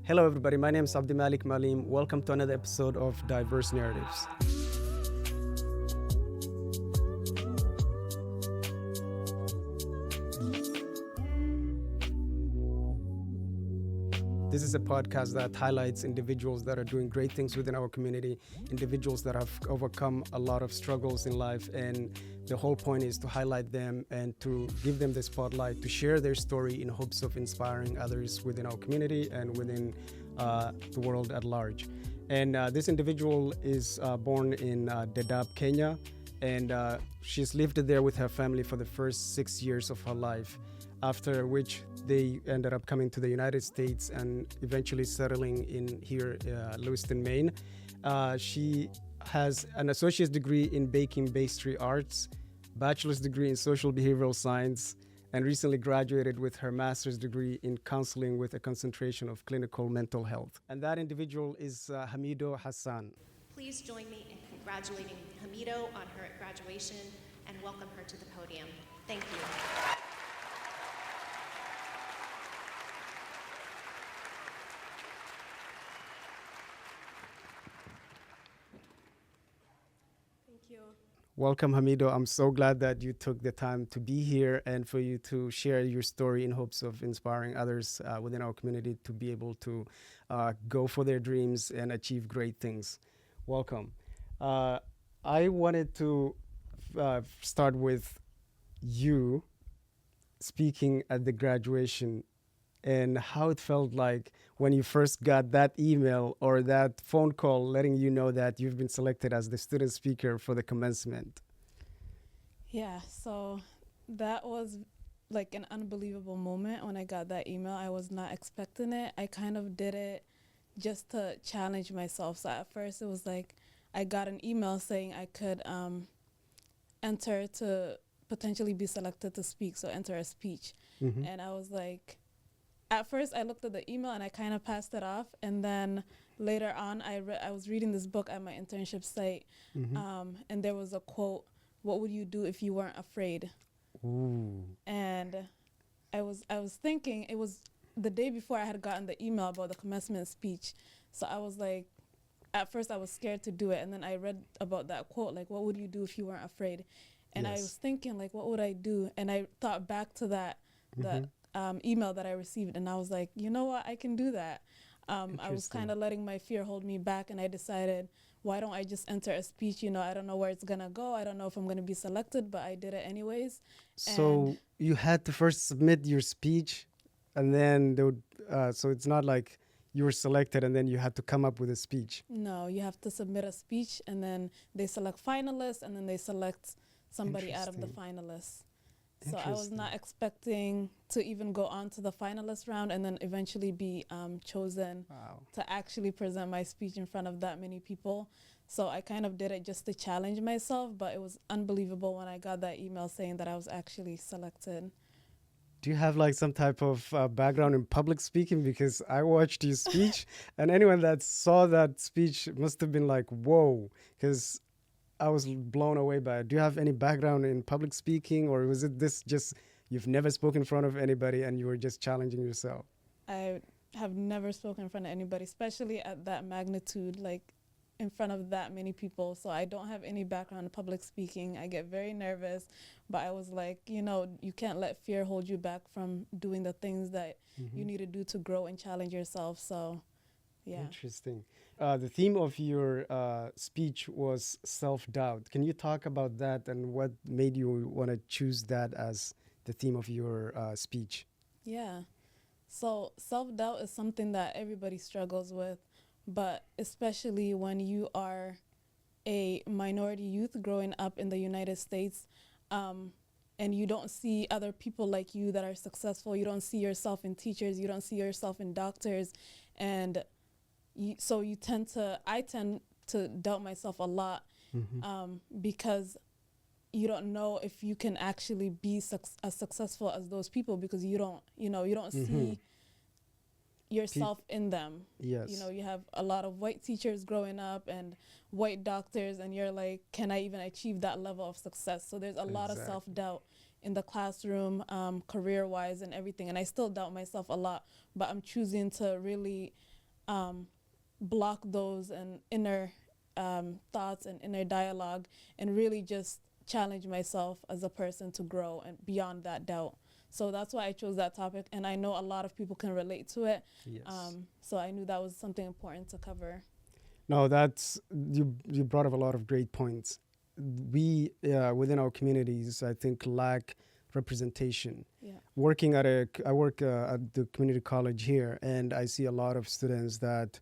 Hello, everybody. My name is Abdimalik Malim. Welcome to another episode of Diverse Narratives. This is a podcast that highlights individuals that are doing great things within our community, individuals that have overcome a lot of struggles in life, and the whole point is to highlight them and to give them the spotlight, to share their story in hopes of inspiring others within our community and within the world at large. And this individual is born in Dadaab, Kenya, and she's lived there with her family for the first 6 years of her life, after which they ended up coming to the United States and eventually settling in here, Lewiston, Maine. She has an associate's degree in baking pastry arts, bachelor's degree in social behavioral science, and recently graduated with her master's degree in counseling with a concentration of clinical mental health. And that individual is Hamido Hassan. Please join me in congratulating Hamido on her graduation and welcome her to the podium. Thank you. Thank you. Welcome, Hamido. I'm so glad that you took the time to be here and for you to share your story in hopes of inspiring others within our community to be able to go for their dreams and achieve great things. Welcome. I wanted to start with you speaking at the graduation and how it felt like when you first got that email or that phone call letting you know that you've been selected as the student speaker for the commencement. Yeah, so that was like an unbelievable moment when I got that email. I was not expecting it. I kind of did it just to challenge myself. So at first it was like I got an email saying I could enter to potentially be selected to speak, so enter a speech. Mm-hmm. And I was like, at first I looked at the email and I kind of passed it off, and then later on I was reading this book at my internship site. Mm-hmm. And there was a quote, "What would you do if you weren't afraid?" Ooh. And I was thinking, it was the day before I had gotten the email about the commencement speech. So I was like, at first I was scared to do it, and then I read about that quote, like, what would you do if you weren't afraid? And I Yes. was thinking, like, what would I do? And I thought back to that email that I received, and I was like, you know what, I can do that. I was Interesting. kind of letting my fear hold me back, and I decided, why don't I just enter a speech? You know, I don't know where it's gonna go. I don't know if I'm gonna be selected, but I did it anyways. So you had to first submit your speech, and then they would, so it's not like you were selected and then you had to come up with a speech. No, you have to submit a speech, and then they select finalists, and then they select somebody out of the finalists. So I was not expecting to even go on to the finalist round and then eventually be chosen Wow. to actually present my speech in front of that many people. So I kind of did it just to challenge myself, but it was unbelievable when I got that email saying that I was actually selected. Do you have like some type of background in public speaking? Because I watched your speech and anyone that saw that speech must have been like, whoa, because I was blown away by it. Do you have any background in public speaking, or was it this just you've never spoken in front of anybody and you were just challenging yourself? I have never spoken in front of anybody, especially at that magnitude, like in front of that many people. So I don't have any background in public speaking. I get very nervous, but I was like, you know, you can't let fear hold you back from doing the things that you need to do to grow and challenge yourself. So, yeah. Interesting. The theme of your speech was self-doubt. Can you talk about that and what made you want to choose that as the theme of your speech? Yeah. So self-doubt is something that everybody struggles with, but especially when you are a minority youth growing up in the United States, and you don't see other people like you that are successful. You don't see yourself in teachers. You don't see yourself in doctors. And so I tend to doubt myself a lot, because you don't know if you can actually be as successful as those people, because you don't see yourself in them. Yes. You know, you have a lot of white teachers growing up and white doctors, and you're like, can I even achieve that level of success? So there's a lot of self-doubt in the classroom, career-wise and everything. And I still doubt myself a lot, but I'm choosing to really block those and inner thoughts and inner dialogue, and really just challenge myself as a person to grow and beyond that doubt. So that's why I chose that topic, and I know a lot of people can relate to it. Yes. So I knew that was something important to cover. No, that's you brought up a lot of great points. We within our communities, I think, lack representation. Yeah. I work at the community college here, and I see a lot of students that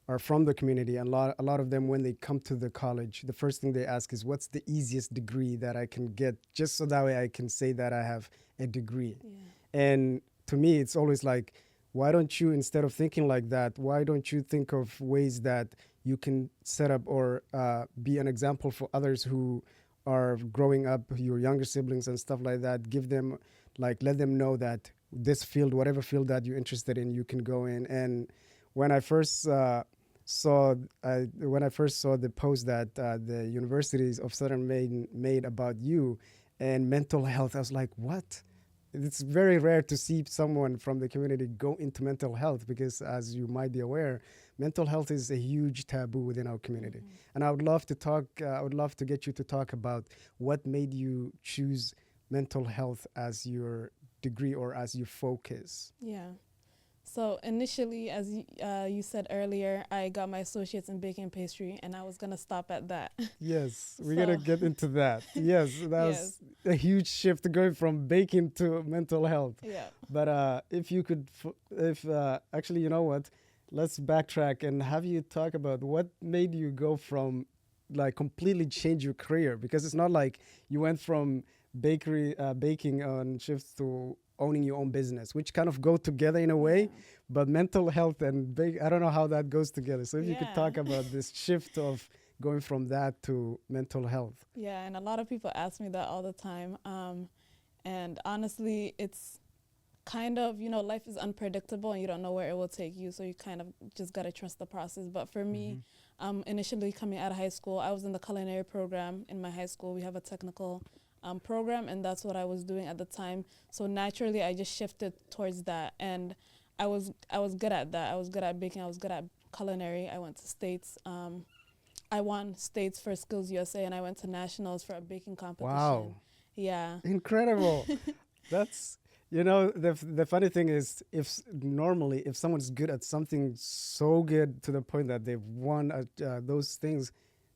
are from the community, and a lot of them, when they come to the college, the first thing they ask is, what's the easiest degree that I can get, just so that way I can say that I have a degree. Yeah. And to me, it's always like, why don't you, instead of thinking like that, why don't you think of ways that you can set up or be an example for others who are growing up, your younger siblings and stuff like that. Give them, like, let them know that this field, whatever field that you're interested in, you can go in. And when I first saw the post that the universities of Southern Maine made about you and mental health, I was like, what? It's very rare to see someone from the community go into mental health, because, as you might be aware, mental health is a huge taboo within our community. Mm-hmm. And I would love to get you to talk about what made you choose mental health as your degree or as your focus. Yeah. So initially, as you said earlier, I got my associates in baking and pastry, and I was going to stop at that. Yes, we're going to get into that. Yes, that was a huge shift going from baking to mental health. Yeah. But if you could, actually, you know what? Let's backtrack and have you talk about what made you go from, like, completely change your career, because it's not like you went from baking on shifts to owning your own business, which kind of go together in a way, but mental health and I don't know how that goes together. So if you could talk about this shift of going from that to mental health. Yeah, and a lot of people ask me that all the time. And honestly, it's kind of, life is unpredictable and you don't know where it will take you. So you kind of just got to trust the process. But for me, initially coming out of high school, I was in the culinary program in my high school. We have a technical program, and that's what I was doing at the time. So naturally, I just shifted towards that, and I was good at that. I was good at baking. I was good at culinary. I went to states. I won states for Skills USA, and I went to nationals for a baking competition. Wow! Yeah, incredible. That's the funny thing is, if someone's good at something so good to the point that they've won those things,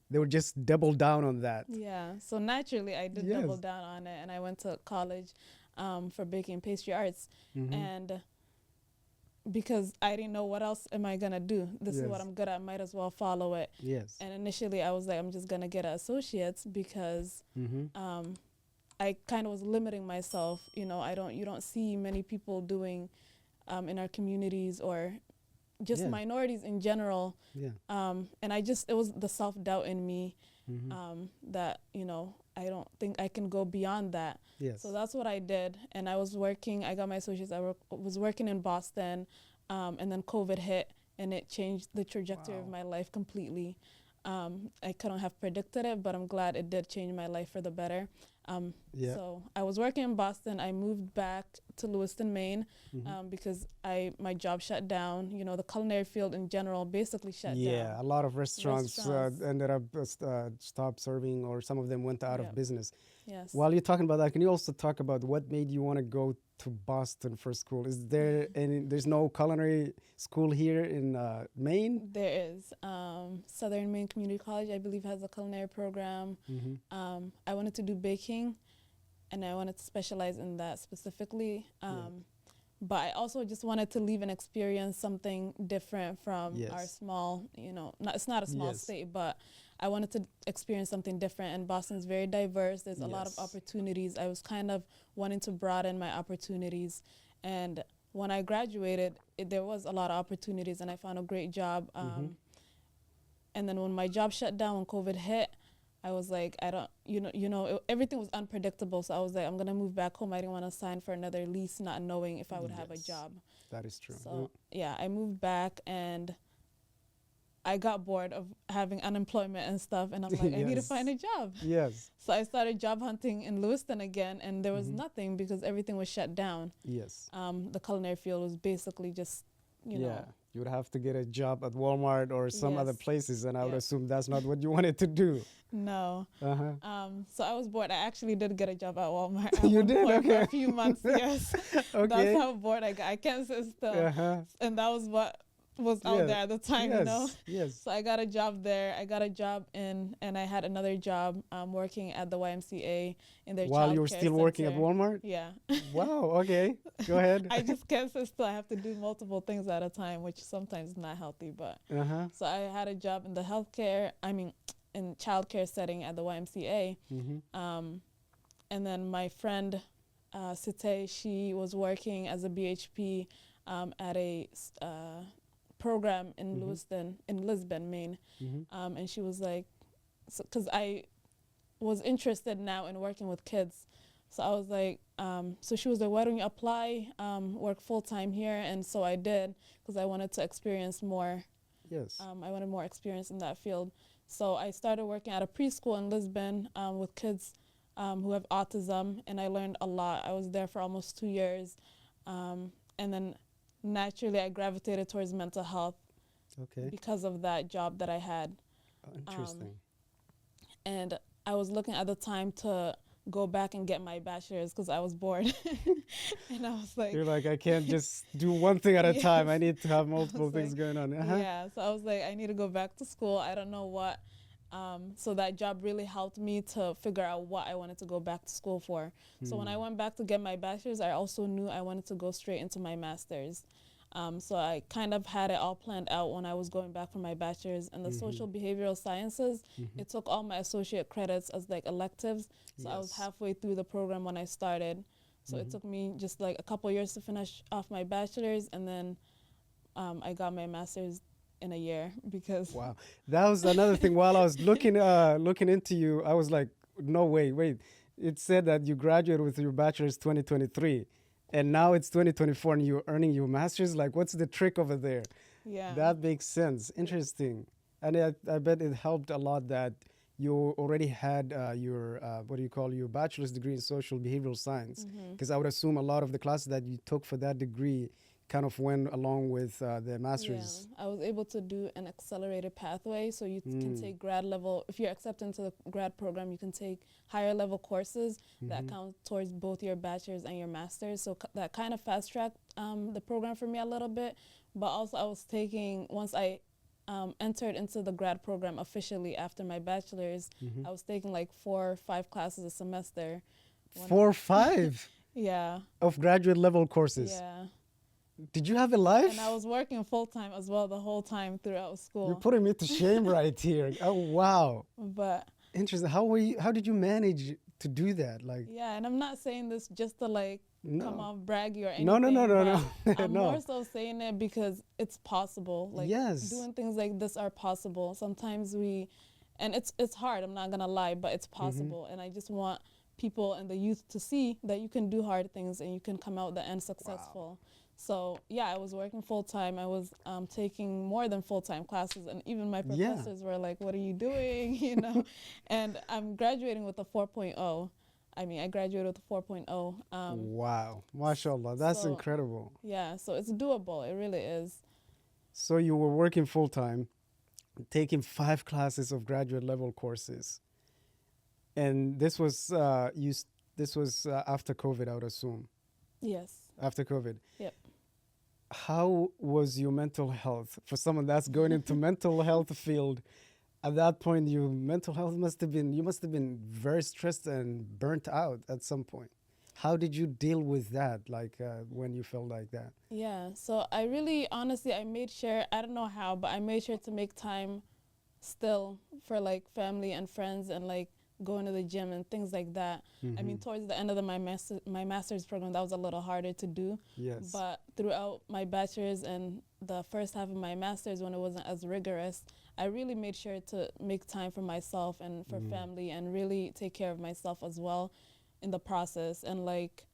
they would just double down on that. Yeah, so naturally I did double down on it, and I went to college for baking and pastry arts. And because I didn't know what else am I going to do. This is what I'm good at, might as well follow it. Yes. And initially I was like, I'm just going to get an associate's because I kind of was limiting myself. You don't see many people doing in our communities or just minorities in general. Yeah. And it was the self-doubt in me that, I don't think I can go beyond that. Yes. So that's what I did. And I got my associates, was working in Boston, and then COVID hit, and it changed the trajectory of my life completely. I couldn't have predicted it, but I'm glad it did change my life for the better. So I was working in Boston. I moved back to Lewiston, Maine, because my job shut down. The culinary field in general basically shut down. Yeah, a lot of restaurants ended up stopped serving, or some of them went out of business. Yes. While you're talking about that, can you also talk about what made you want to go to Boston for school? Is there there's no culinary school here in Maine? There is. Southern Maine Community College, I believe, has a culinary program. I wanted to do baking, and I wanted to specialize in that specifically. But I also just wanted to leave and experience something different from our small, it's not a small state, but I wanted to experience something different. And Boston's very diverse. There's a lot of opportunities. I was kind of wanting to broaden my opportunities. And when I graduated, there was a lot of opportunities, and I found a great job. And then when my job shut down, when COVID hit, I was like, everything was unpredictable. So I was like, I'm going to move back home. I didn't want to sign for another lease, not knowing if I would have a job. That is true. So, I moved back, and I got bored of having unemployment and stuff. And I'm like, I need to find a job. Yes. So I started job hunting in Lewiston again, and there was nothing because everything was shut down. Yes. The culinary field was basically just, It you would have to get a job at Walmart or some other Yes. places, and I would Yep. assume that's not what you wanted to do. No. Uh-huh. So I was bored. I actually did get a job at Walmart at You one did? point for Okay. a few months. Yes. That's Okay. how bored I got. I can't sit still. Uh-huh. And that was what was out Yeah. there at the time, you know? Yes. So I got a job there. I got a job and I had another job working at the YMCA in their While you were childcare still working at center. Walmart? Yeah. Wow. Okay. Go ahead. I just can't sit still. I have to do multiple things at a time, which sometimes is not healthy. But Uh-huh. so I had a job in the in childcare setting at the YMCA. Mm-hmm. And then my friend, Site, she was working as a BHP at a program in Lisbon, Maine. Mm-hmm. And she was like, because I was interested now in working with kids. So I was like, so she was like, why don't you apply, work full time here? And so I did, because I wanted to experience more. Yes. I wanted more experience in that field. So I started working at a preschool in Lisbon with kids who have autism, and I learned a lot. I was there for almost 2 years. And then naturally I gravitated towards mental health Okay. because of that job that I had. Interesting. And I was looking at the time to go back and get my bachelor's because I was bored. And I was like, You're like, I can't just do one thing at a time. I Yes. need to have multiple was things like, going on. Uh-huh. yeah. So I was like, I need to go back to school. I don't know what. So that job really helped me to figure out what I wanted to go back to school for. So when I went back to get my bachelor's, I also knew I wanted to go straight into my master's. So I kind of had it all planned out when I was going back for my bachelor's in the social behavioral sciences. It took all my associate credits as like electives. So I was Yes. halfway through the program when I started. So it took me just like a couple years to finish off my bachelor's, and then I got my master's in a year because Wow. That was another thing. While I was looking into you, I was like, no, wait. It said that you graduated with your bachelor's 2023, and now it's 2024 and you're earning your master's. Like, what's the trick over there? yeah. That makes sense. Interesting. And I bet it helped a lot that you already had your, your bachelor's degree in social behavioral science. Because I would assume a lot of the classes that you took for that degree kind of went along with the master's. Yeah, I was able to do an accelerated pathway, so you can take grad level. If you're accepted into the grad program, you can take higher level courses that count towards both your bachelor's and your master's. So that kind of fast tracked the program for me a little bit. But also, I was taking once I entered into the grad program officially after my bachelor's, I was taking like 4 or 5 classes a semester. 4 or 5 Yeah. of graduate level courses. Yeah. Did you have a life? And I was working full time as well the whole time throughout school. You're putting me to shame right here. Oh wow, But interesting. How did you manage to do that? Like, yeah, and I'm not saying this just to like come no, off braggy or anything. no. but I'm No. more so saying it because it's possible. Like Yes. doing things like this are possible. Sometimes and it's hard, I'm not gonna lie, but it's possible. And I just want people and the youth to see that you can do hard things and you can come out the end successful. So yeah, I was working full time. I was taking more than full time classes, and even my Yeah. professors were like, "What are you doing?" You know. And I'm graduating with a 4.0. I mean, I graduated with a 4.0. Wow, mashallah, that's so- incredible. Yeah, so it's doable. It really is. So you were working full time, taking 5 classes of graduate level courses, and this was after COVID, I would assume. Yes. After COVID. Yep. How was your mental health for someone that's going into mental health field? At that point, your mental health you must have been very stressed and burnt out at some point. How did you deal with that? Like when you felt like that? Yeah. So I really, honestly, I made sure. I don't know how, but I made sure to make time still for like family and friends and like going to the gym and things like that. I mean, towards the end of my master's program, that was a little harder to do. Yes. But throughout my bachelor's and the first half of my master's, when it wasn't as rigorous, I really made sure to make time for myself and for family and really take care of myself as well in the process. And like,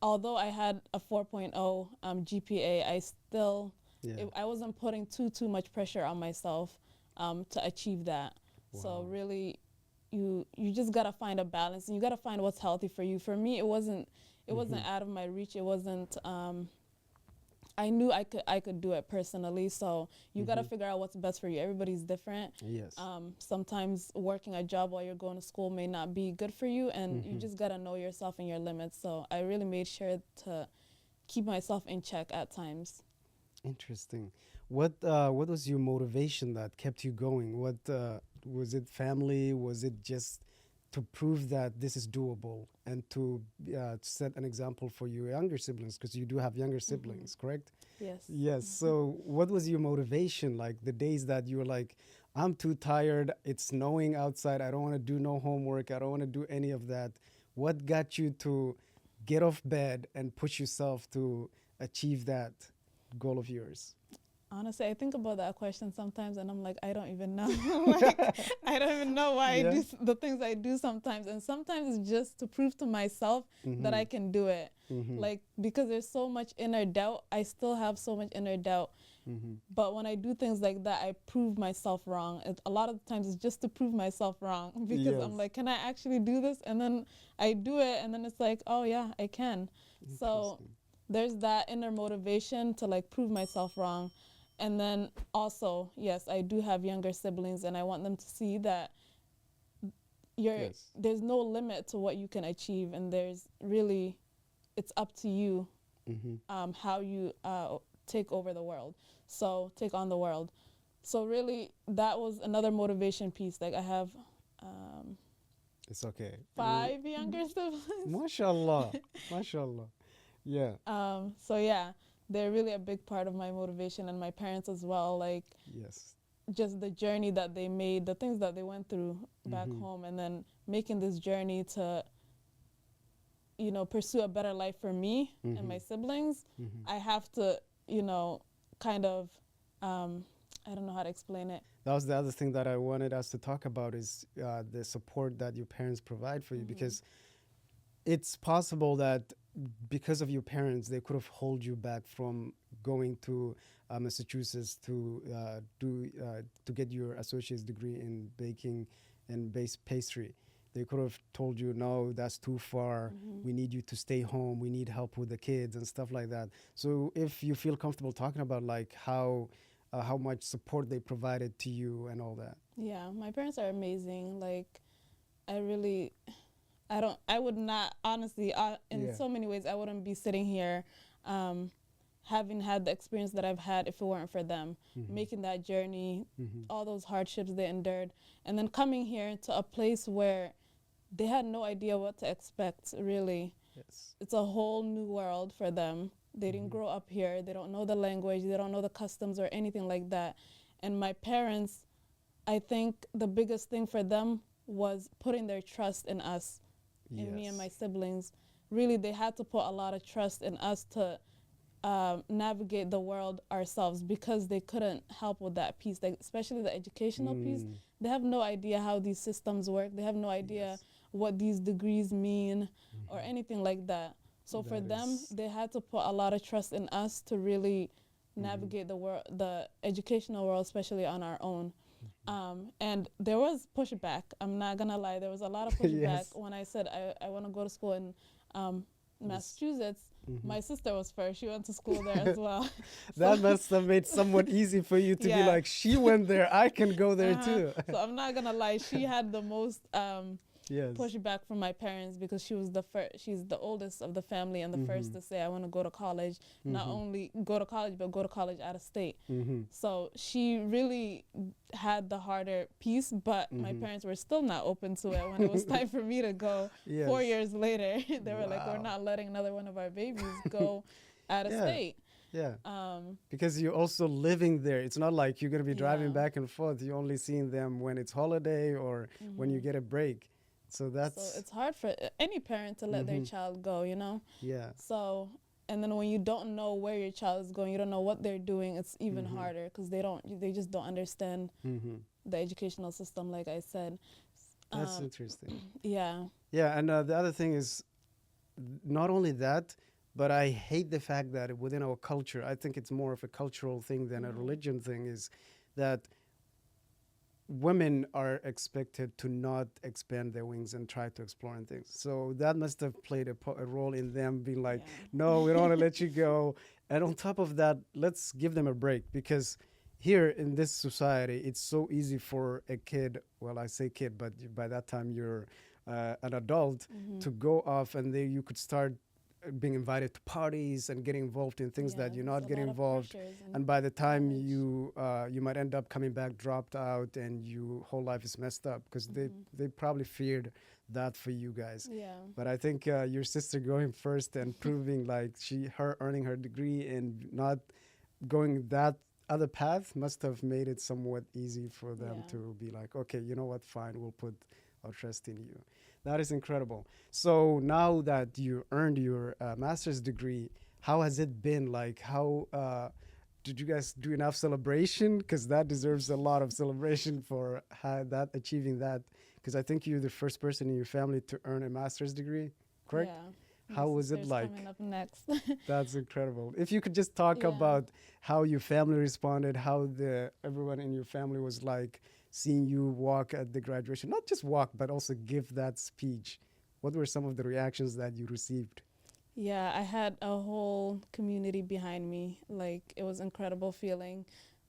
although I had a 4.0 GPA, I still, Yeah. I wasn't putting too much pressure on myself to achieve that. So Wow. really, you just gotta find a balance, and you gotta find what's healthy for you. For me, it wasn't out of my reach. It wasn't I knew I could do it personally. So you got to figure out what's best for you. Everybody's different. Yes. Sometimes working a job while you're going to school may not be good for you, and you just got to know yourself and your limits. So I really made sure to keep myself in check at times. Interesting. What was your motivation that kept you going? What was it? Family? Was it just to prove that this is doable and to set an example for your younger siblings? Because you do have younger siblings, correct? Yes. Yes. So what was your motivation? Like the days that you were like, I'm too tired. It's snowing outside. I don't want to do no homework. I don't want to do any of that. What got you to get off bed and push yourself to achieve that goal of yours? Honestly, I think about that question sometimes, and I'm like, I don't even know. Like, I don't even know why I do the things I do sometimes. And sometimes it's just to prove to myself that I can do it. Like, because there's so much inner doubt. I still have so much inner doubt. But when I do things like that, I prove myself wrong. A lot of the times it's just to prove myself wrong, because I'm like, can I actually do this? And then I do it, and then it's like, oh yeah, I can. So there's that inner motivation to like prove myself wrong. And then also, yes, I do have younger siblings, and I want them to see that there's no limit to what you can achieve, and it's up to you how you take over the world. So take on the world. So really, that was another motivation piece. Like I have it's okay. 5 younger siblings. Mashallah. Mashallah. Yeah. So yeah, they're really a big part of my motivation, and my parents as well. Like, yes, just the journey that they made, the things that they went through back home, and then making this journey to, pursue a better life for me and my siblings. I have to, kind of, I don't know how to explain it. That was the other thing that I wanted us to talk about is the support that your parents provide for you, because it's possible that because of your parents, they could have held you back from going to Massachusetts to get your associate's degree in baking and pastry. They could have told you, no, that's too far. We need you to stay home. We need help with the kids and stuff like that. So if you feel comfortable talking about like how much support they provided to you and all that. Yeah, my parents are amazing. Like, I would not, honestly, in so many ways, I wouldn't be sitting here having had the experience that I've had if it weren't for them. Making that journey, all those hardships they endured, and then coming here to a place where they had no idea what to expect, really. Yes. It's a whole new world for them. They didn't grow up here. They don't know the language. They don't know the customs or anything like that. And my parents, I think the biggest thing for them was putting their trust in us. In me and my siblings. Really, they had to put a lot of trust in us to navigate the world ourselves, because they couldn't help with that piece, like, especially the educational piece. They have no idea how these systems work. They have no idea what these degrees mean or anything like that. So for them, they had to put a lot of trust in us to really navigate the world, the educational world, especially on our own. And there was pushback. I'm not gonna lie. There was a lot of pushback when I said I want to go to school in Massachusetts. My sister was first. She went to school there as well. That must have made somewhat easy for you to be like, she went there, I can go there too. So I'm not gonna lie. She had the most pushback from my parents, because she was she's the oldest of the family and the first to say, I want to go to college. Not only go to college, but go to college out of state. So she really had the harder piece, but my parents were still not open to it when it was time for me to go. 4 years later, they were like, we're not letting another one of our babies go out of state. Yeah, because you're also living there. It's not like you're going to be driving back and forth. You're only seeing them when it's holiday or when you get a break. So it's hard for any parent to let their child go, Yeah. So, and then when you don't know where your child is going, you don't know what they're doing, it's even harder, because they just don't understand the educational system, like I said. That's interesting. Yeah. Yeah, and the other thing is, not only that, but I hate the fact that within our culture, I think it's more of a cultural thing than a religion thing, is that women are expected to not expand their wings and try to explore things. So that must have played a role in them being like, no, we don't want to let you go. And on top of that, let's give them a break, because here in this society, it's so easy for a kid, well, I say kid, but by that time you're an adult, to go off and you could start being invited to parties and getting involved in things Yeah, that you're there's not a getting lot of involved. pressures And by the time college. you might end up coming back dropped out, and your whole life is messed up, because they probably feared that for you guys. Yeah. But I think your sister going first and proving like her earning her degree and not going that other path must have made it somewhat easy for them Yeah. to be like, okay, you know what, fine, we'll put our trust in you. That is incredible. So now that you earned your master's degree, how has it been? Like, how did you guys do enough celebration? Because that deserves a lot of celebration for achieving that. Because I think you're the first person in your family to earn a master's degree, correct? Yeah. How My was it sister's like? coming up next. That's incredible. If you could just talk Yeah. about how your family responded, how everyone in your family was like seeing you walk at the graduation, not just walk, but also give that speech. What were some of the reactions that you received? Yeah, I had a whole community behind me. Like, it was incredible feeling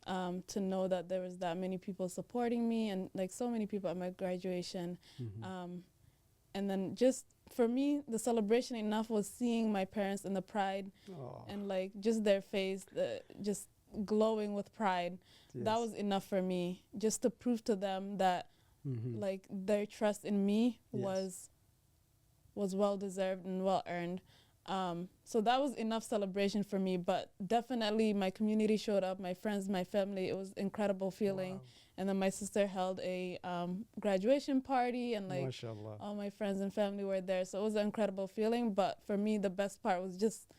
to know that there was that many people supporting me, and like so many people at my graduation. And then just for me, the celebration enough was seeing my parents in the pride Oh, and like just their face, just glowing with pride. That yes. was enough for me, just to prove to them that Mhm. like their trust in me Yes. was well deserved and well earned. So that was enough celebration for me. But definitely, my community showed up, my friends, my family. It was incredible feeling. Wow. And then my sister held a graduation party, and like MashaAllah. all my friends and family were there. So it was an incredible feeling. But for me, the best part was just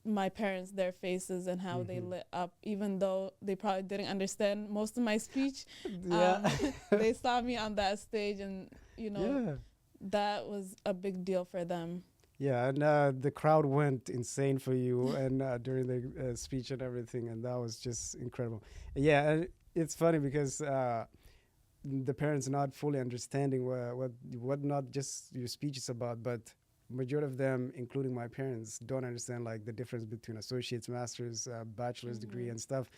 my parents, their faces, and how they lit up. Even though they probably didn't understand most of my speech, Yeah. they saw me on that stage, and Yeah. that was a big deal for them. Yeah, and the crowd went insane for you and during the speech and everything, and that was just incredible. Yeah, and it's funny because the parents not fully understanding what not just your speech is about, but majority of them, including my parents, don't understand like the difference between associates, masters, bachelor's degree, and stuff.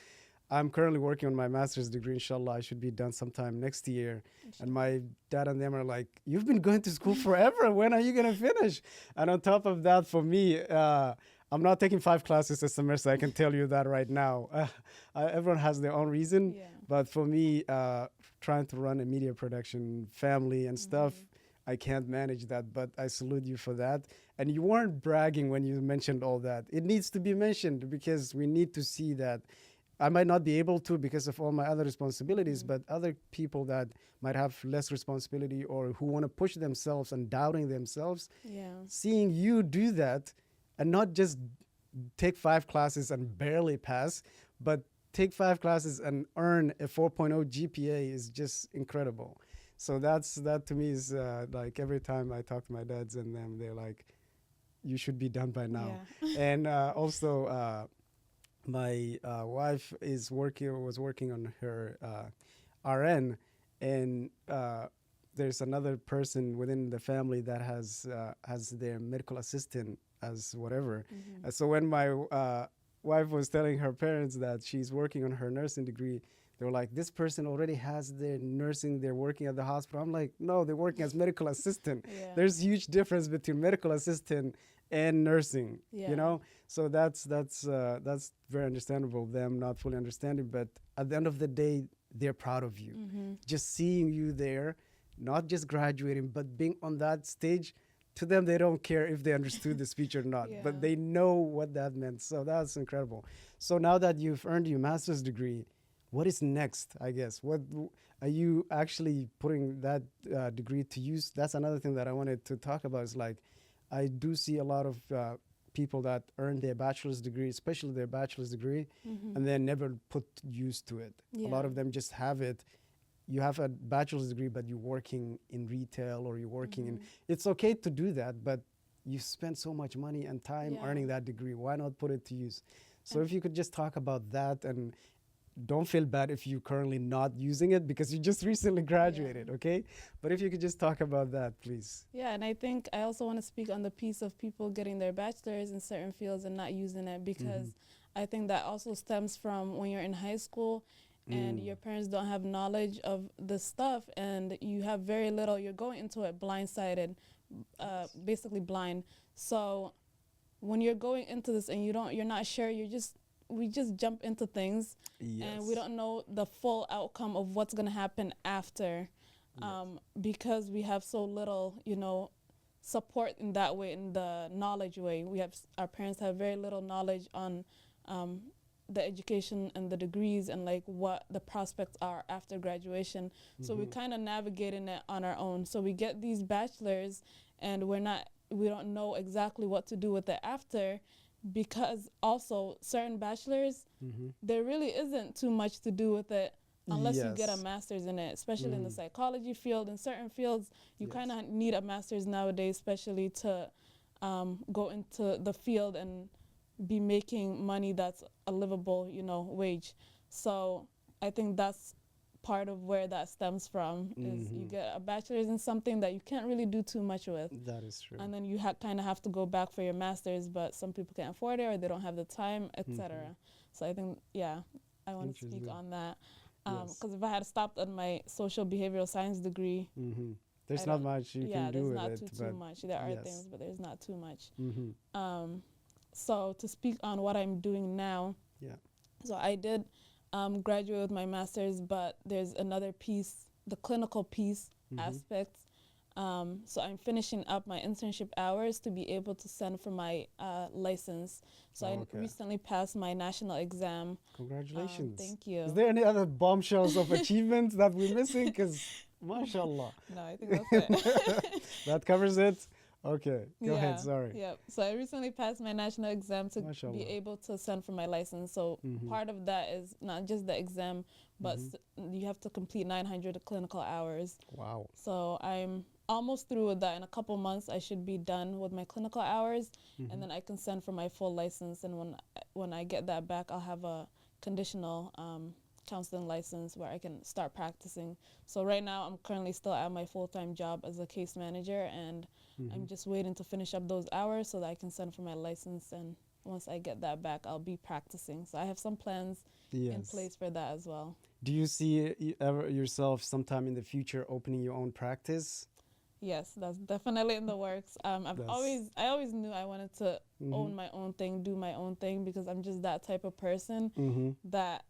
I'm currently working on my master's degree. Inshallah, I should be done sometime next year. And my dad and them are like, "You've been going to school forever. When are you gonna finish?" And on top of that, for me, I'm not taking 5 classes a semester. I can tell you that right now. Everyone has their own reason, Yeah. but for me, trying to run a media production, family, and stuff, I can't manage that. But I salute you for that. And you weren't bragging when you mentioned all that. It needs to be mentioned because we need to see that. I might not be able to because of all my other responsibilities, but other people that might have less responsibility or who want to push themselves and doubting themselves, Yeah. seeing you do that and not just take 5 classes and barely pass, but take 5 classes and earn a 4.0 GPA is just incredible. So that to me is like every time I talk to my dads and them, they're like, you should be done by now. Yeah. And also, my wife was working on her RN, and there's another person within the family that has their medical assistant as whatever. So when my wife was telling her parents that she's working on her nursing degree, they were like, "This person already has their nursing. They're working at the hospital." I'm like, "No, they're working as medical assistant." Yeah. There's huge difference between medical assistant and nursing. Yeah. You know, so that's very understandable. Them not fully understanding, but at the end of the day, they're proud of you. Just seeing you there, not just graduating, but being on that stage. To them, they don't care if they understood the speech or not, Yeah. but they know what that meant. So that's incredible. So now that you've earned your master's degree, what is next? I guess what are you actually putting that degree to use? That's another thing that I wanted to talk about. Is like, I do see a lot of people that earn their bachelor's degree, especially their bachelor's degree, and then never put use to it. A lot Yeah. of them just have it. You have a bachelor's degree, but you're working in retail or you're working in. It's okay to do that, but you spend so much money and time Yeah. earning that degree. Why not put it to use? So if you could just talk about that and don't feel bad if you're currently not using it because you just recently graduated, okay? But if you could just talk about that, please. Yeah, and I think I also want to speak on the piece of people getting their bachelor's in certain fields and not using it, because I think that also stems from when you're in high school and your parents don't have knowledge of the stuff, and you have very little, you're going into it blindsided, basically blind. So when you're going into this and you're not sure, we just jump into things, and we don't know the full outcome of what's going to happen after, because we have so little, support in that way, in the knowledge way. Our parents have very little knowledge on the education and the degrees and like what the prospects are after graduation. So we kind of navigating it on our own. So we get these bachelors, and we don't know exactly what to do with it after, because also certain bachelors, there really isn't too much to do with it unless you get a master's in it, especially in the psychology field. In certain fields, you kind of need a master's nowadays, especially to go into the field and be making money that's a livable, wage. So I think that's part of where that stems from, is you get a bachelor's in something that you can't really do too much with. That is true. And then you kind of have to go back for your master's, but some people can't afford it or they don't have the time, etc. So I think, I want to speak on that. Because if I had stopped at my social behavioral science degree, there's not much you can do with it. There's not too much. There are things, but there's not too much. So to speak on what I'm doing now, so I did graduate with my master's, but there's another piece, the clinical piece aspect. So I'm finishing up my internship hours to be able to send for my license. So I recently passed my national exam. Congratulations. Thank you. Is there any other bombshells of achievements that we're missing? Because, mashallah. No, I think that's it. That covers it? Okay, go ahead, sorry. Yeah, so I recently passed my national exam to Mashallah. be able to send for my license. So part of that is not just the exam, but you have to complete 900 clinical hours. Wow. So I'm almost through with that. In a couple months, I should be done with my clinical hours, and then I can send for my full license. And when I get that back, I'll have a conditional counseling license where I can start practicing. So right now, I'm currently still at my full-time job as a case manager, and I'm just waiting to finish up those hours so that I can send for my license. And once I get that back, I'll be practicing. So I have some plans in place for that as well. Do you see ever yourself sometime in the future opening your own practice? Yes, that's definitely in the works. I always knew I wanted to own my own thing, do my own thing, because I'm just that type of person that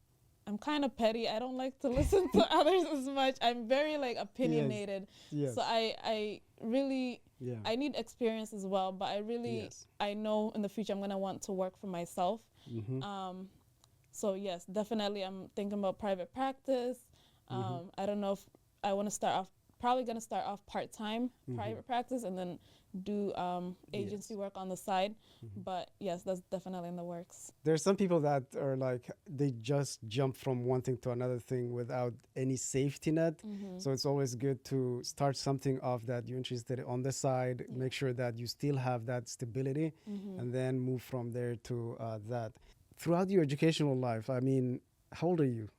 I'm kind of petty. I don't like to listen to others as much. I'm very opinionated. Yes. So I really I need experience as well, but I know in the future I'm going to want to work for myself. So yes, definitely I'm thinking about private practice. I don't know if I want to start off, probably going to start off part-time private practice and then do agency work on the side. But yes, that's definitely in the works. There's some people that are they just jump from one thing to another thing without any safety net. So it's always good to start something off that you're interested on the side, make sure that you still have that stability, and then move from there to that. Throughout your educational life, I mean, how old are you?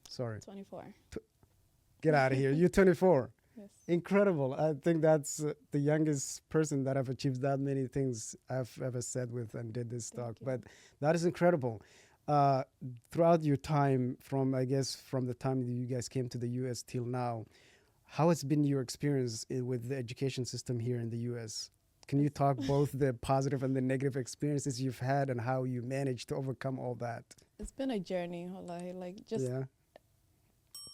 Sorry. 24. Get out of here. You're 24. Yes. Incredible. I think that's the youngest person that have achieved that many things I've ever said with and did this talk. But that is incredible. Throughout your time, from the time that you guys came to the U.S. till now, how has been your experience with the education system here in the U.S.? Can you talk both the positive and the negative experiences you've had and how you managed to overcome all that? It's been a journey,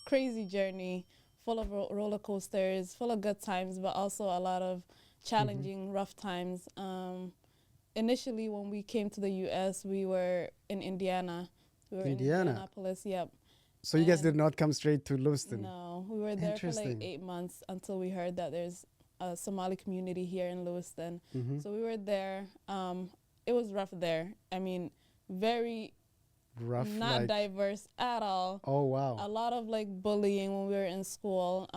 crazy journey, full of roller coasters, full of good times, but also a lot of challenging, rough times. Initially, when we came to the U.S., we were in Indiana. We were in Indianapolis, yep. So you guys did not come straight to Lewiston? No, we were there for 8 months until we heard that there's a Somali community here in Lewiston. So we were there. It was rough there. I mean, very rough, not diverse at all. Oh, wow. A lot of bullying when we were in school.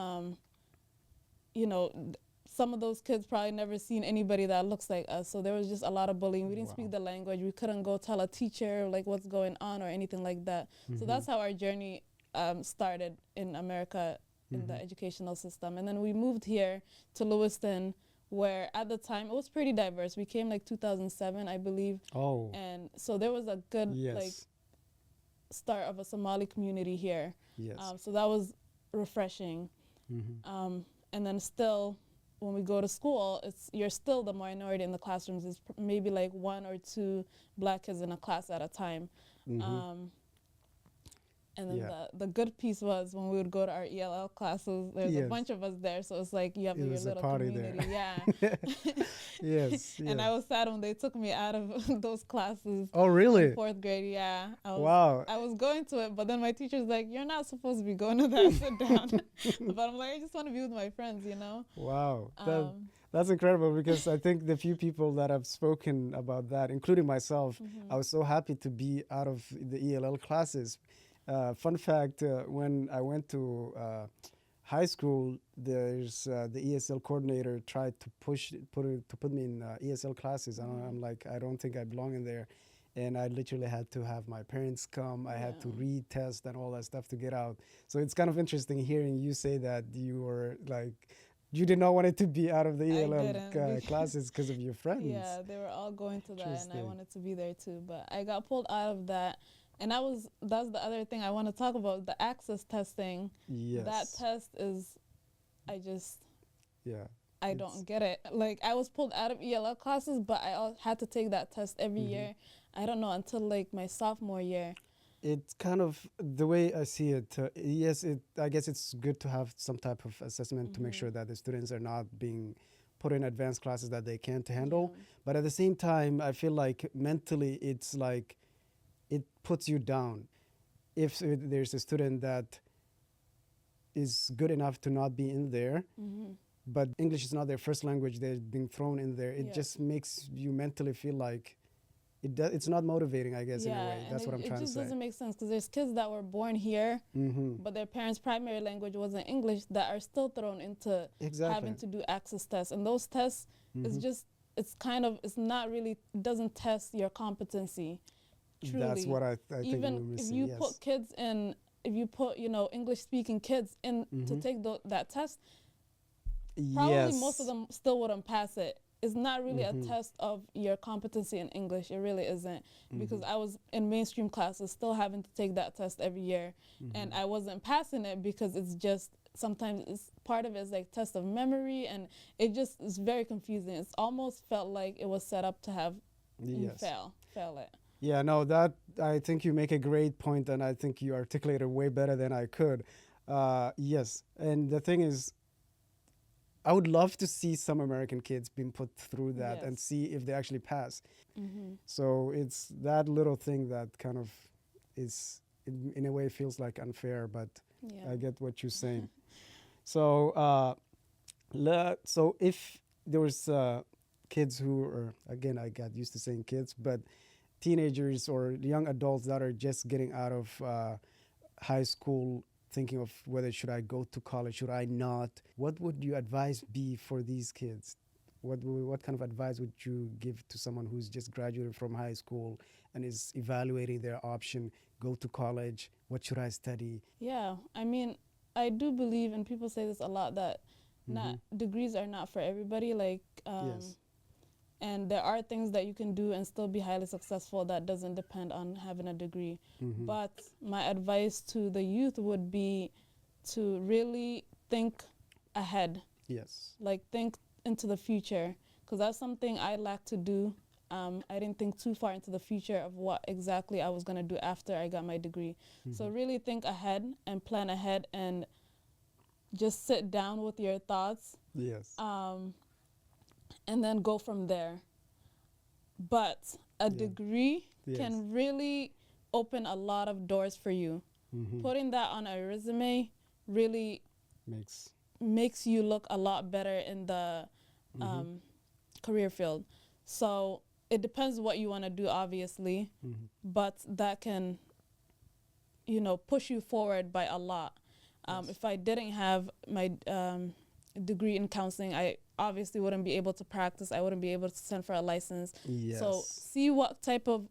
some of those kids probably never seen anybody that looks like us. So there was just a lot of bullying. We didn't Wow. speak the language. We couldn't go tell a teacher like what's going on or anything like that. So that's how our journey started in America in the educational system. And then we moved here to Lewiston, where at the time it was pretty diverse. We came like 2007, I believe. Oh, And so there was a good like yes. start of a Somali community here. Yes. So that was refreshing. And then still, when we go to school, you're still the minority in the classrooms. It's maybe like 1 or 2 black kids in a class at a time. And then the good piece was when we would go to our ELL classes, there's a bunch of us there. So it's like you have It your was a little party community. there. Yeah. Yes. And I was sad when they took me out of those classes. Oh, really? In 4th grade, yeah. Wow. I was going to it, but then my teacher's like, "You're not supposed to be going to that. Sit down." But I'm like, I just want to be with my friends, you know. Wow. That's incredible, because I think the few people that have spoken about that, including myself, I was so happy to be out of the ELL classes. Fun fact, when I went to high school, there's the ESL coordinator tried to put me in ESL classes. And I'm like, I don't think I belong in there. And I literally had to have my parents come. I had to retest and all that stuff to get out. So it's kind of interesting hearing you say that you were like, you did not want it to be out of the ELL classes because of your friends. Yeah, they were all going to that, and I wanted to be there too. But I got pulled out of that. And that's the other thing I want to talk about, the access testing. Yes. That test is, I don't get it. Like, I was pulled out of ELL classes, but I had to take that test every year. I don't know, until like my sophomore year. It's kind of the way I see it. Yes, I guess it's good to have some type of assessment to make sure that the students are not being put in advanced classes that they can't handle. But at the same time, I feel like mentally it's like it puts you down. If there's a student that is good enough to not be in there, but English is not their first language, they're being thrown in there, it just makes you mentally feel like it's not motivating, I guess, in a way. That's what I'm trying to say. It just doesn't make sense, because there's kids that were born here, but their parents' primary language wasn't English, that are still thrown into having to do access tests. And those tests, it's not really, doesn't test your competency. Truly. That's what I think even we're missing, if you put kids in, if you put English speaking kids in to take that test, probably most of them still wouldn't pass it. It's not really a test of your competency in English. It really isn't, because I was in mainstream classes still having to take that test every year, and I wasn't passing it because it's just sometimes part of it is like test of memory, and it just is very confusing. It's almost felt like it was set up to have you fail it. Yeah, no, that I think you make a great point, and I think you articulate it way better than I could. Yes, and the thing is, I would love to see some American kids being put through that and see if they actually pass. So it's that little thing that kind of is, in a way, feels like unfair, but I get what you're saying. So, so if there was kids who are, again, I got used to saying kids, but teenagers or young adults that are just getting out of high school, thinking of whether should I go to college, should I not? What would your advice be for these kids? What kind of advice would you give to someone who's just graduated from high school and is evaluating their option, go to college, what should I study? Yeah, I mean, I do believe, and people say this a lot, that degrees are not for everybody. Like, and there are things that you can do and still be highly successful that doesn't depend on having a degree. But my advice to the youth would be to really think ahead. Yes. Like think into the future, because that's something I lack to do. I didn't think too far into the future of what exactly I was going to do after I got my degree. So really think ahead and plan ahead and just sit down with your thoughts. Yes. And then go from there. But a degree can really open a lot of doors for you. Putting that on a resume really makes you look a lot better in the career field. So it depends what you want to do, obviously, but that can, push you forward by a lot. If I didn't have my degree in counseling, obviously wouldn't be able to practice. I wouldn't be able to send for a license. Yes. So see what type of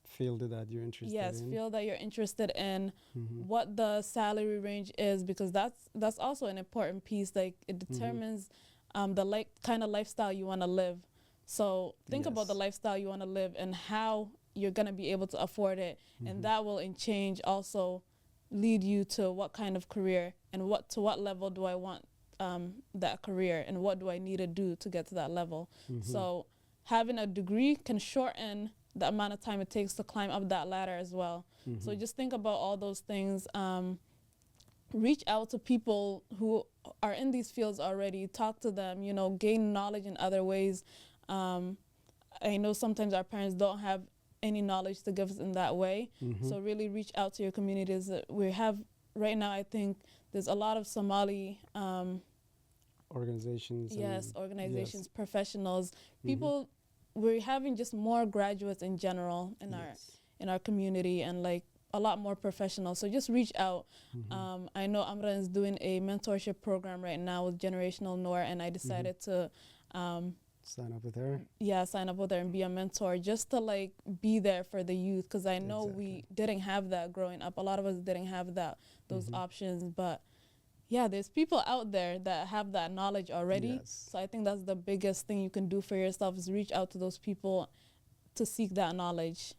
Field that you're interested in. field that you're interested in, Mm-hmm. what the salary range is, because that's also an important piece. Like it determines the kind of lifestyle you want to live. So think about the Yes. lifestyle you want to live and how you're going to be able to afford it, and that will in change also lead you to what kind of career and to what level do I want that career, and what do I need to do to get to that level. So having a degree can shorten the amount of time it takes to climb up that ladder as well. So just think about all those things. Reach out to people who are in these fields already. Talk to them, gain knowledge in other ways. I know sometimes our parents don't have any knowledge to give us in that way. So really reach out to your communities. We have right now, I think there's a lot of Somali Organizations. organizations, professionals, people. We're having just more graduates in general in our community, and like a lot more professionals. So just reach out. I know Amran is doing a mentorship program right now with Generational Noor, and I decided to Sign up with her. sign up with her and be a mentor, just to like be there for the youth, because I know we didn't have that growing up. A lot of us didn't have those options, but there's people out there that have that knowledge already. Yes. So I think that's the biggest thing you can do for yourself, is reach out to those people to seek that knowledge.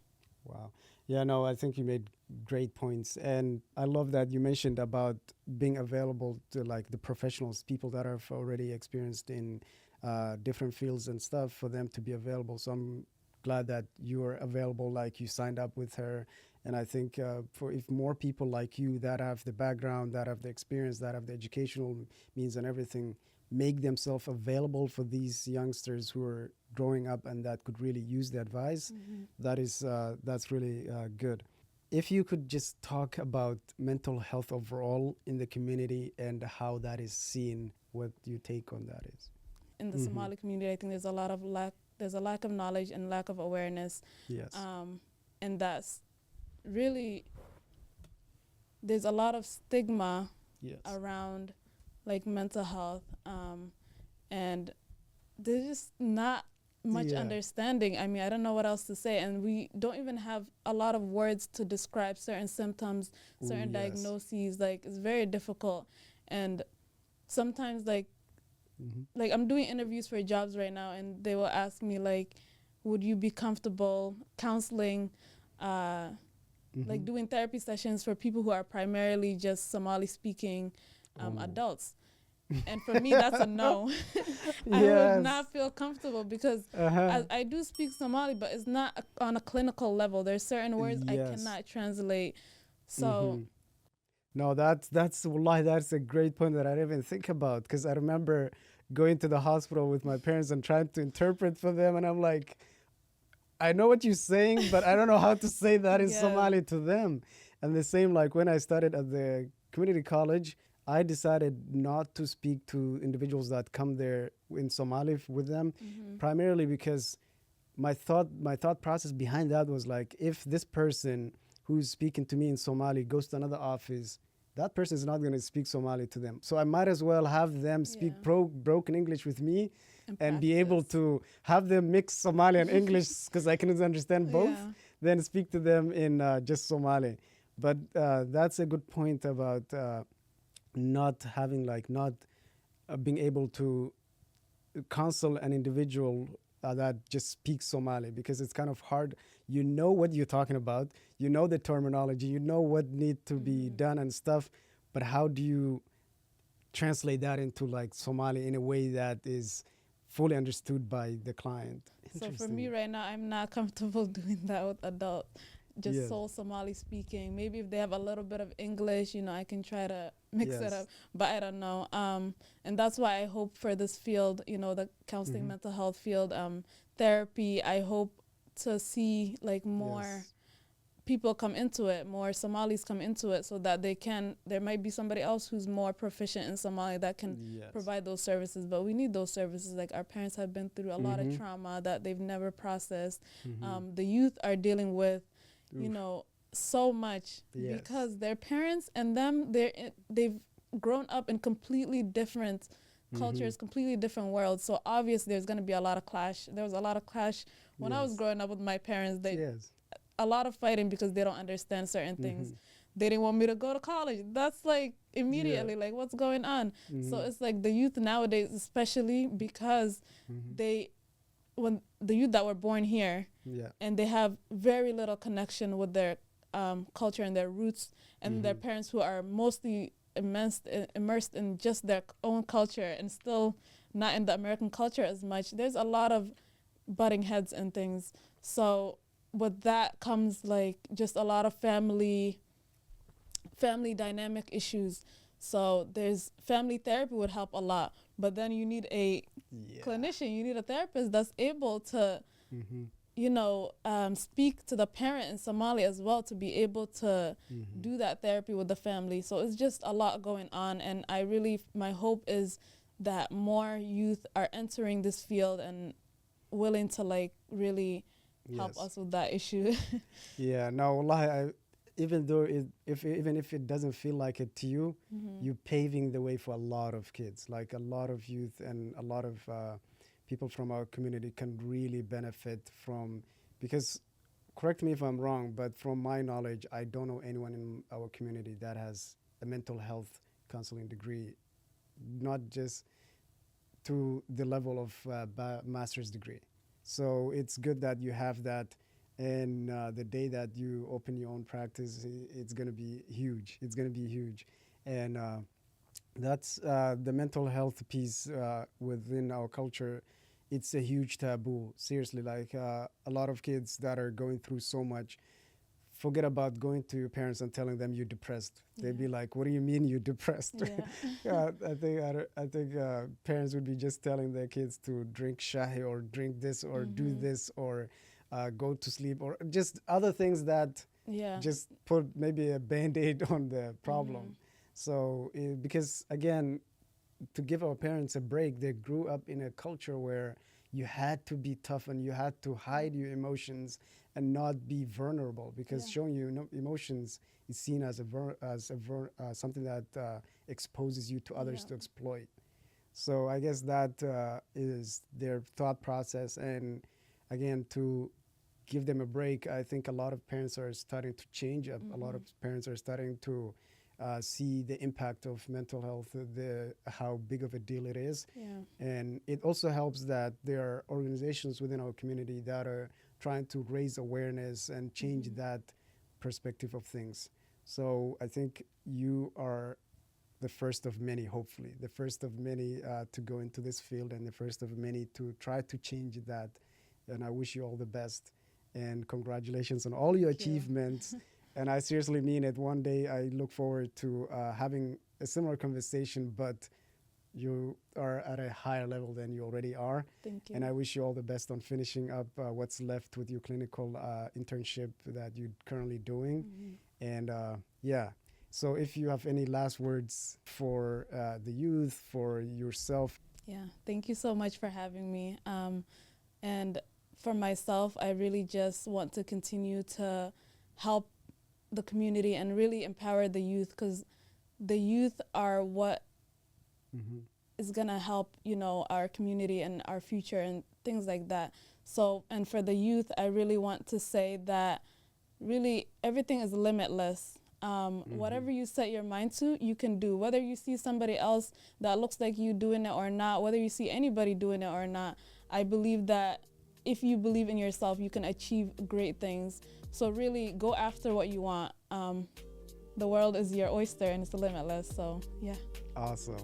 Wow. Yeah, no, I think you made great points. And I love that you mentioned about being available to like the professionals, people that have already experienced in different fields and stuff, for them to be available. So I'm glad that you are available, like you signed up with her. And I think if more people like you that have the background, that have the experience, that have the educational means and everything, make themselves available for these youngsters who are growing up and that could really use the advice, that's really good. If you could just talk about mental health overall in the community and how that is seen, what your take on that is. In the Somali community, I think there's a lack of knowledge and lack of awareness. Yes. And that's really, there's a lot of stigma around like mental health, and there's just not much understanding. I mean, I don't know what else to say, and we don't even have a lot of words to describe certain symptoms, certain diagnoses. Like it's very difficult, and sometimes like I'm doing interviews for jobs right now, and they will ask me like, would you be comfortable counseling, like doing therapy sessions for people who are primarily just Somali speaking adults? And for me, that's a no. I would not feel comfortable, because I do speak Somali, but it's not on a clinical level. There's certain words I cannot translate. So no, that's wallahi, that's a great point that I didn't even think about, because I remember going to the hospital with my parents and trying to interpret for them, and I'm like, I know what you're saying, but I don't know how to say that in Somali to them. And the same, like when I started at the community college, I decided not to speak to individuals that come there in Somali with them, primarily because my thought process behind that was like, if this person who's speaking to me in Somali goes to another office, that person is not going to speak Somali to them. So I might as well have them speak broken English with me and be able to have them mix Somali and English, because I can understand both, then speak to them in just Somali. But that's a good point about not having being able to counsel an individual that just speaks Somali, because it's kind of hard. You know what you're talking about, you know the terminology, you know what needs to be done and stuff, but how do you translate that into like Somali in a way that is fully understood by the client? So for me right now, I'm not comfortable doing that with adults, just sole Somali speaking. Maybe if they have a little bit of English, I can try to mix it up, but I don't know. And that's why I hope for this field, the counseling mental health field, therapy, I hope to see like more people come into it, more Somalis come into it, so that there might be somebody else who's more proficient in Somali that can provide those services. But we need those services. Like our parents have been through a lot of trauma that they've never processed. The youth are dealing with, so much because their parents and them, they've grown up in completely different culture is completely different worlds. So obviously there's going to be a lot of clash. There was a lot of clash when I was Yes. growing up with my parents. Yes. A lot of fighting because they don't understand certain things. They didn't want me to go to college. That's like immediately like, what's going on? So it's like the youth nowadays, especially because when the youth that were born here Yeah. and they have very little connection with their culture and their roots, and their parents who are mostly immersed in just their own culture and still not in the American culture as much, there's a lot of butting heads and things. So with that comes like just a lot of family dynamic issues. So there's family therapy would help a lot, but then you need a clinician, you need a therapist that's able to speak to the parent in Somali as well, to be able to do that therapy with the family. So it's just a lot going on, and my hope is that more youth are entering this field and willing to like really help us with that issue. Yeah, no, wallahi, even though even if it doesn't feel like it to you, you're paving the way for a lot of kids, like a lot of youth and a lot of people from our community can really benefit from, because correct me if I'm wrong, but from my knowledge, I don't know anyone in our community that has a mental health counseling degree, not just to the level of master's degree. So it's good that you have that, and the day that you open your own practice, it's going to be huge. It's going to be huge. And that's the mental health piece within our culture. It's a huge taboo, seriously. Like a lot of kids that are going through so much, forget about going to your parents and telling them you're depressed. They'd be like, what do you mean you're depressed? I think parents would be just telling their kids to drink shahi or drink this or do this or go to sleep or just other things that just put maybe a Band-Aid on the problem. So because again, to give our parents a break, they grew up in a culture where you had to be tough and you had to hide your emotions and not be vulnerable, because showing you emotions is seen as something that exposes you to others to exploit. So I guess that is their thought process. And again, to give them a break, I think a lot of parents are starting to change. A lot of parents are starting to see the impact of mental health, how big of a deal it is. And it also helps that there are organizations within our community that are trying to raise awareness and change that perspective of things. So I think you are the first of many, hopefully, the first of many to go into this field and the first of many to try to change that. And I wish you all the best and congratulations on all your achievements. And I seriously mean it. One day I look forward to having a similar conversation, but you are at a higher level than you already are. Thank you. And I wish you all the best on finishing up what's left with your clinical internship that you're currently doing. And so if you have any last words for the youth, for yourself. Yeah, thank you so much for having me. And for myself, I really just want to continue to help the community and really empower the youth, because the youth are what is going to help, our community and our future and things like that. So, and for the youth, I really want to say that really everything is limitless. Whatever you set your mind to, you can do. Whether you see somebody else that looks like you doing it or not, whether you see anybody doing it or not, I believe that if you believe in yourself, you can achieve great things. So really go after what you want. The world is your oyster and it's limitless. So yeah. Awesome.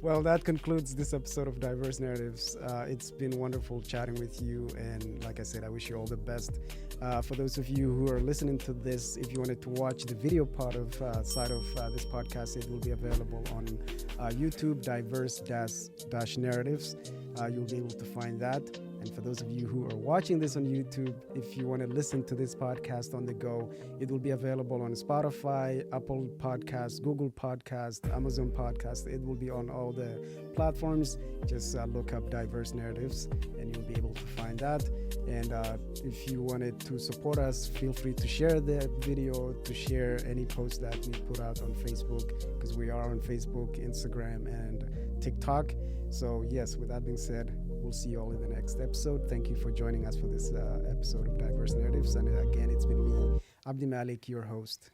Well, that concludes this episode of Diverse Narratives. It's been wonderful chatting with you. And like I said, I wish you all the best. For those of you who are listening to this, if you wanted to watch the video part of side of this podcast, it will be available on YouTube, Diverse-Narratives. You'll be able to find that. And for those of you who are watching this on YouTube, if you want to listen to this podcast on the go, it will be available on Spotify, Apple Podcasts, Google Podcasts, Amazon Podcasts. It will be on all the platforms. Just look up Diverse Narratives and you'll be able to find that. And if you wanted to support us, feel free to share the video, to share any post that we put out on Facebook, because we are on Facebook, Instagram, and TikTok. So yes, with that being said, we'll see you all in the next episode. Thank you for joining us for this episode of Diverse Narratives. And again, it's been me, Abdi Malik, your host.